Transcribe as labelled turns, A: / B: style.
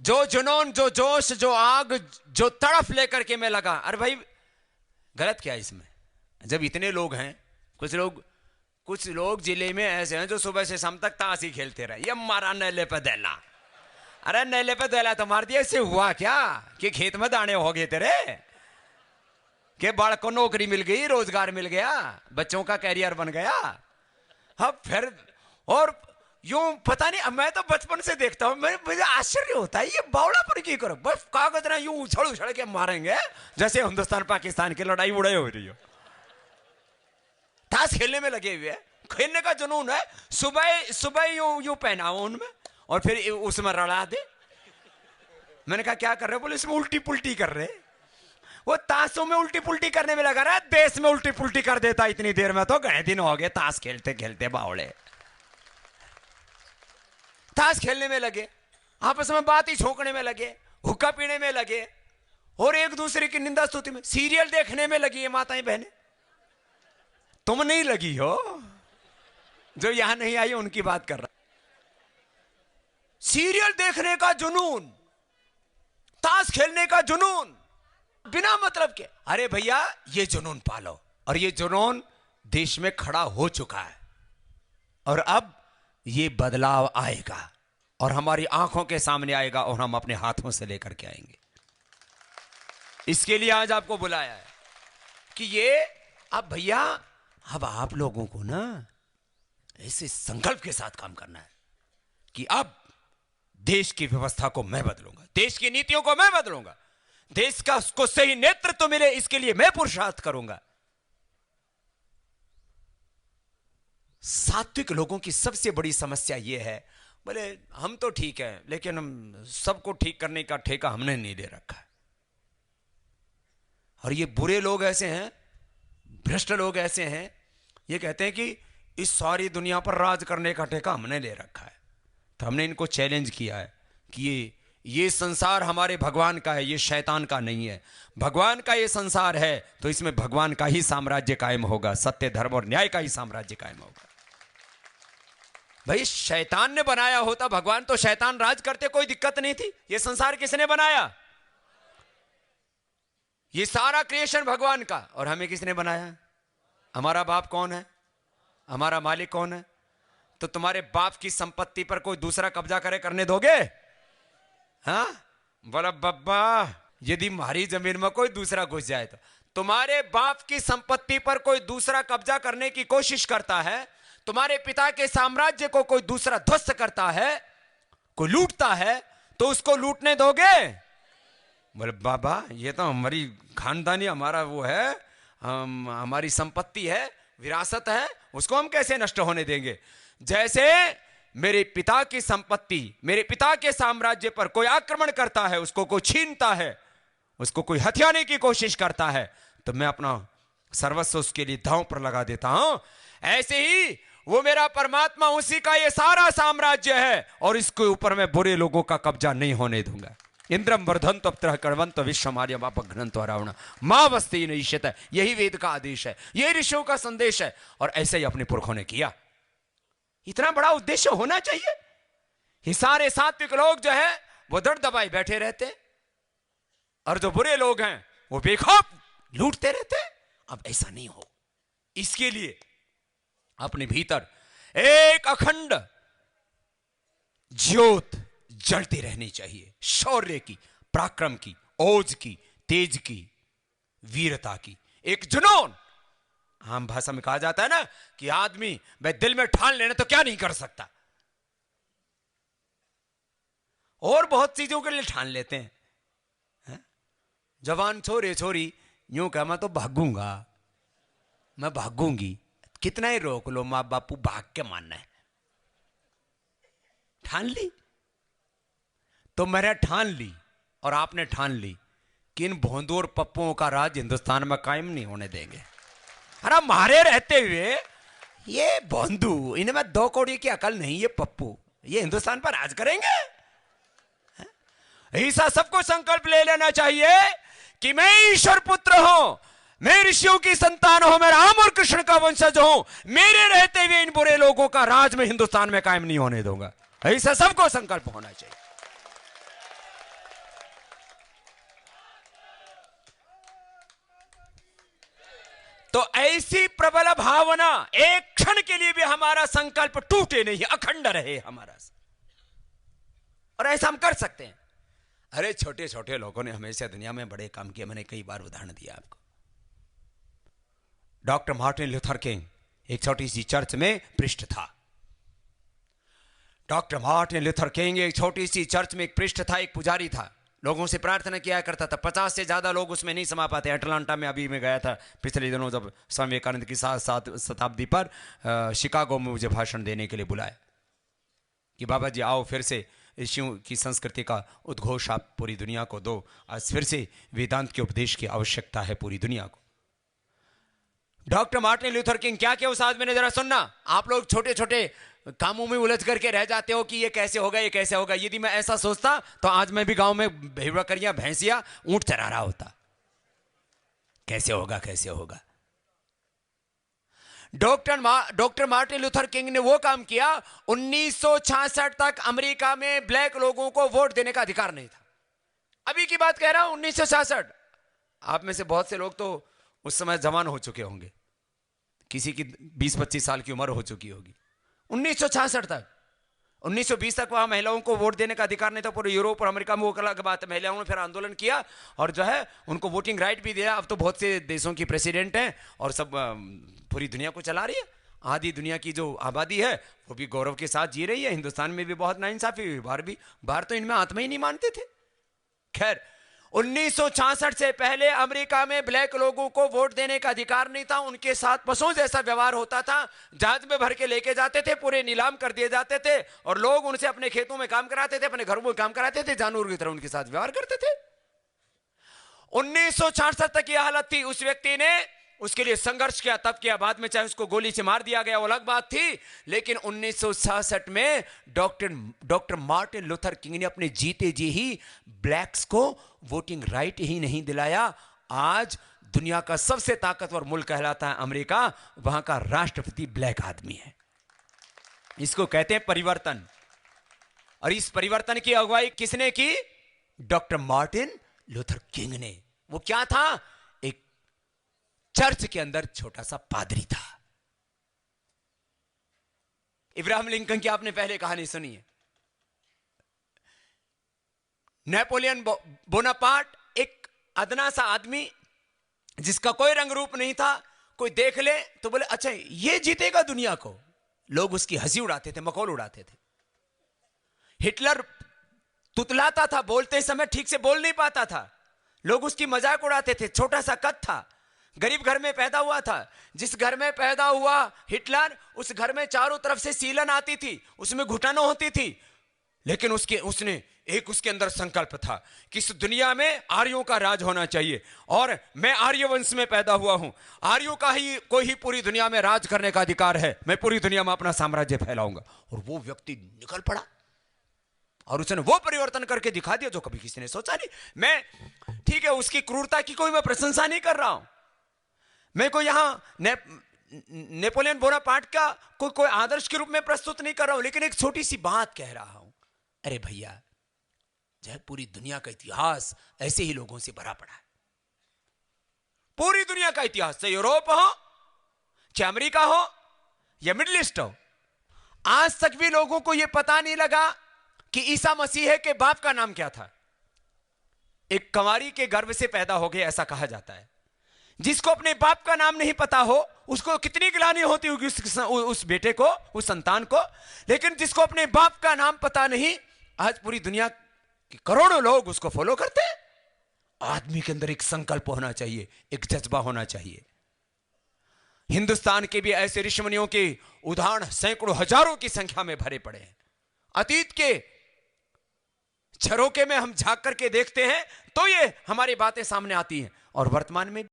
A: जो जुनून, जो जोश, जो आग, जो तड़फ लेकर के मैं लगा। अरे भाई गलत क्या है इसमें? जब इतने लोग हैं, कुछ लोग जिले में ऐसे हैं जो सुबह से शाम तक ताश ही खेलते रहे, ये मारा नेले पे देला। अरे नेले पे देला तो मार दिया, इससे हुआ क्या कि खेत में दाने हो गए तेरे, कि बाढ़ को नौकरी मिल गई, रोजगार मिल गया, बच्चों का कैरियर बन गया। अब फिर और यूं पता नहीं, मैं तो बचपन से देखता हूं, मुझे आश्चर्य होता है ये बावड़ापन की करो। बस कागज ना यूं उछल उछल के मारेंगे जैसे हिंदुस्तान पाकिस्तान की लड़ाई उड़ाई हो रही हो। ताश खेलने में लगे हुए हैं, खेलने का जुनून है। सुबह यूं पहनाओ उनमें और फिर उसमें रड़ा दे। मैंने कहा क्या कर रहे हो? बोले इसमें उल्टी पुल्टी कर रहे। वो ताशों में उल्टी पुल्टी करने में लगा रहा है, देश में उल्टी पुल्टी कर देता इतनी देर में। तो गए दिन हो गए ताश खेलते खेलते बावड़े। ताश खेलने में लगे, आपस में बात ही छोकने में लगे, हुक्का पीने में लगे और एक दूसरे की निंदा स्तुति में, सीरियल देखने में लगी है माताएं बहनें। तुम नहीं लगी हो, जो यहां नहीं आई उनकी बात कर रहा। सीरियल देखने का जुनून, ताश खेलने का जुनून, बिना मतलब के। अरे भैया ये जुनून पालो, और ये जुनून देश में खड़ा हो चुका है और अब ये बदलाव आएगा और हमारी आंखों के सामने आएगा और हम अपने हाथों से लेकर के आएंगे। इसके लिए आज आपको बुलाया है कि ये अब भैया, अब आप लोगों को ना ऐसे संकल्प के साथ काम करना है कि अब देश की व्यवस्था को मैं बदलूंगा, देश की नीतियों को मैं बदलूंगा, देश का उसको सही नेतृत्व मिले इसके लिए मैं पुरुषार्थ करूंगा। सात्विक लोगों की सबसे बड़ी समस्या यह है, बोले हम तो ठीक है लेकिन हम सबको ठीक करने का ठेका हमने नहीं ले रखा है। और ये बुरे लोग ऐसे हैं, भ्रष्ट लोग ऐसे हैं, ये कहते हैं कि इस सारी दुनिया पर राज करने का ठेका हमने ले रखा है। तो हमने इनको चैलेंज किया है कि ये संसार हमारे भगवान का है, ये शैतान का नहीं है। भगवान का ये संसार है तो इसमें भगवान का ही साम्राज्य कायम होगा, सत्य धर्म और न्याय का ही साम्राज्य कायम होगा। भाई शैतान ने बनाया होता भगवान तो शैतान राज करते, कोई दिक्कत नहीं थी। ये संसार किसने बनाया? ये सारा क्रिएशन भगवान का। और हमें किसने बनाया? हमारा बाप कौन है? हमारा मालिक कौन है? तो तुम्हारे बाप की संपत्ति पर कोई दूसरा कब्जा करने दोगे? हाँ बोला बब्बा, यदि हमारी जमीन में कोई दूसरा घुस जाए तो तुम्हारे बाप की संपत्ति पर कोई दूसरा कब्जा करने की कोशिश करता है, तुम्हारे पिता के साम्राज्य को कोई दूसरा ध्वस्त करता है, कोई लूटता है, तो उसको लूटने दोगे? बोले बाबा ये तो हमारी खानदानी, हमारा वो है, हमारी संपत्ति है, विरासत है, उसको हम कैसे नष्ट होने देंगे? जैसे मेरे पिता की संपत्ति, मेरे पिता के साम्राज्य पर कोई आक्रमण करता है, उसको कोई छीनता है, उसको कोई हथियाने की कोशिश करता है, तो मैं अपना सर्वस्व उसके लिए दांव पर लगा देता हूं। ऐसे ही वो मेरा परमात्मा, उसी का ये सारा साम्राज्य है और इसके ऊपर मैं बुरे लोगों का कब्जा नहीं होने दूंगा। इंद्रम वर्धन्त अप्तरः कर्वन्त विश्वमार्यम् अपघ्नन्त रावण मां वस्ति नैष्यत। यही वेद का आदेश है, यही ऋषियों का संदेश है और ऐसे ही अपने पुरखों ने किया। इतना बड़ा उद्देश्य होना चाहिए। ये सारे सात्विक लोग जो है वो दर दबाए बैठे रहते और जो बुरे लोग हैं वो बेखौफ लूटते रहते। अब ऐसा नहीं हो, इसके लिए अपने भीतर एक अखंड ज्योत जलती रहनी चाहिए, शौर्य की, पराक्रम की, ओज की, तेज की, वीरता की, एक जुनून। आम भाषा में कहा जाता है ना कि आदमी भाई दिल में ठान लेने तो क्या नहीं कर सकता, और बहुत चीजों के लिए ठान लेते हैं। जवान छोरे छोरी यूं कह मैं तो भागूंगा, मैं भागूंगी, कितना ही रोक लो मां बापू, भाग के मानना है। ठान ली तो मैंने ठान ली और आपने ठान ली कि इन भोंदू और पप्पुओं का राज हिंदुस्तान में कायम नहीं होने देंगे। अरे मारे रहते हुए ये भोंदू, इनमें 2 कौड़ी की अकल नहीं, ये पप्पू ये हिंदुस्तान पर राज करेंगे? ऐसा सबको संकल्प ले लेना चाहिए कि मैं ईश्वर पुत्र हूं, मैं ऋषियों की संतान हूं, मैं राम और कृष्ण का वंशज हूं, मेरे रहते हुए इन बुरे लोगों का राज में हिंदुस्तान में कायम नहीं होने दूंगा। ऐसा सबको संकल्प होना चाहिए। तो ऐसी प्रबल भावना एक क्षण के लिए भी हमारा संकल्प टूटे नहीं, अखंड रहे हमारा, और ऐसा हम कर सकते हैं। अरे छोटे छोटे लोगों ने हमेशा दुनिया में बड़े काम किए, मैंने कई बार उदाहरण दिया आपको। डॉक्टर मार्टिन लूथर किंग एक छोटी सी चर्च में पृष्ठ था। डॉक्टर मार्टिन लूथर किंग एक छोटी सी चर्च में एक पृष्ठ था, एक पुजारी था, लोगों से प्रार्थना किया करता था। 50 से ज्यादा लोग उसमें नहीं समा पाते। अटलांटा में अभी मैं गया था पिछले दिनों, जब स्वामी विवेकानंद की 7 शताब्दी पर शिकागो में मुझे भाषण देने के लिए बुलाया कि बाबा जी आओ, फिर से यीशु की संस्कृति का उद्घोष आप पूरी दुनिया को दो। आज फिर से वेदांत के उपदेश की आवश्यकता है पूरी दुनिया को। डॉक्टर मार्टिन लूथर किंग क्या क्या उस आदमी ने, जरा सुनना। आप लोग छोटे छोटे कामों में उलझ करके रह जाते हो कि ये कैसे होगा, ये कैसे होगा। यदि मैं ऐसा सोचता तो आज मैं भी गांव में भेड़ बकरियां भैंसिया ऊंट चरा रहा होता। कैसे होगा, कैसे होगा। डॉक्टर मार्टिन लूथर किंग ने वो काम किया। 1966 तक अमेरिका में ब्लैक लोगों को वोट देने का अधिकार नहीं था। अभी की बात कह रहा हूं, 1966। आप में से बहुत से लोग तो उस समय जवान हो चुके होंगे, किसी की 20-25 साल की उम्र हो चुकी होगी। 1966 तक, 1920 तक वहां महिलाओं को वोट देने का अधिकार नहीं था। पूरे यूरोप और अमेरिका में वो अलग बात है। महिलाओं ने फिर आंदोलन किया और जो है उनको वोटिंग राइट भी दिया। अब तो बहुत से देशों की प्रेसिडेंट हैं और सब पूरी दुनिया को चला रही है। आधी दुनिया की जो आबादी है वो भी गौरव के साथ जी रही है। हिंदुस्तान में भी बहुत नाइंसाफी हुई, बाहर तो इनमें आत्मा ही नहीं मानते थे। खैर, 1966 से पहले अमेरिका में ब्लैक लोगों को वोट देने का अधिकार नहीं था। उनके साथ पशुओं जैसा व्यवहार होता था। जहाज में भर के लेके जाते थे, पूरे नीलाम कर दिए जाते थे और लोग उनसे अपने खेतों में काम कराते थे, अपने घरों में काम कराते थे, जानवर की तरह उनके साथ व्यवहार करते थे। 1966 तक यह हालत थी। उस व्यक्ति ने उसके लिए संघर्ष किया, तब किया, बाद में चाहे उसको गोली से मार दिया गया, वो अलग बात थी। लेकिन 1966 में डॉक्टर मार्टिन लूथर किंग ने अपने जीते जी ही ब्लैक्स को वोटिंग राइट ही नहीं दिलाया। आज दुनिया का सबसे ताकतवर मुल्क कहलाता है अमेरिका, वहां का राष्ट्रपति ब्लैक आदमी है। इसको कहते हैं परिवर्तन। और इस परिवर्तन की अगुवाई किसने की? डॉक्टर मार्टिन लूथर किंग ने। वो क्या था? एक चर्च के अंदर छोटा सा पादरी था। इब्राहिम लिंकन की आपने पहले कहानी सुनी है। नेपोलियन बोनापार्ट, एक अदना सा आदमी जिसका कोई रंग रूप नहीं था, कोई देख ले तो बोले अच्छा ये जीतेगा दुनिया को। लोग उसकी हंसी उड़ाते थे, मखौल उड़ाते थे। हिटलर तुतलाता था, बोलते समय ठीक से बोल नहीं पाता था, लोग उसकी मजाक उड़ाते थे। छोटा सा कद था, गरीब घर में पैदा हुआ था। जिस घर में पैदा हुआ हिटलर, उस घर में चारों तरफ से सीलन आती थी, उसमें घुटनों होती थी। लेकिन उसने उसके अंदर संकल्प था कि इस दुनिया में आर्यों का राज होना चाहिए और मैं आर्य वंश में पैदा हुआ हूं। आर्यों का ही कोई ही पूरी दुनिया में राज करने का अधिकार है। मैं पूरी दुनिया में अपना साम्राज्य फैलाऊंगा। और वो व्यक्ति निकल पड़ा और उसने वो परिवर्तन करके दिखा दिया जो कभी किसी ने सोचा नहीं। मैं ठीक है, उसकी क्रूरता की कोई मैं प्रशंसा नहीं कर रहा हूं। मैं कोई यहां नेपोलियन बोनापार्ट का कोई आदर्श के रूप में प्रस्तुत नहीं कर रहा हूं, लेकिन एक छोटी सी बात कह रहा हूं। अरे भैया, जो पूरी दुनिया का इतिहास ऐसे ही लोगों से भरा पड़ा है। पूरी दुनिया का इतिहास, चाहे यूरोप हो, चाहे अमेरिका हो या मिडिल ईस्ट हो, आज तक भी लोगों को यह पता नहीं लगा कि ईसा मसीह के बाप का नाम क्या था। एक कंवारी के गर्भ से पैदा हो गए, ऐसा कहा जाता है। जिसको अपने बाप का नाम नहीं पता हो, उसको कितनी गिलानी होती होगी उस बेटे को, उस संतान को। लेकिन जिसको अपने बाप का नाम पता नहीं, आज पूरी दुनिया के करोड़ों लोग उसको फॉलो करते हैं। आदमी के अंदर एक संकल्प होना चाहिए, एक जज्बा होना चाहिए। हिंदुस्तान के भी ऐसे ऋषिमुनियों के उदाहरण सैकड़ों हजारों की संख्या में भरे पड़े हैं। अतीत के झरोके में हम झांक करके देखते हैं तो ये हमारी बातें सामने आती हैं, और वर्तमान में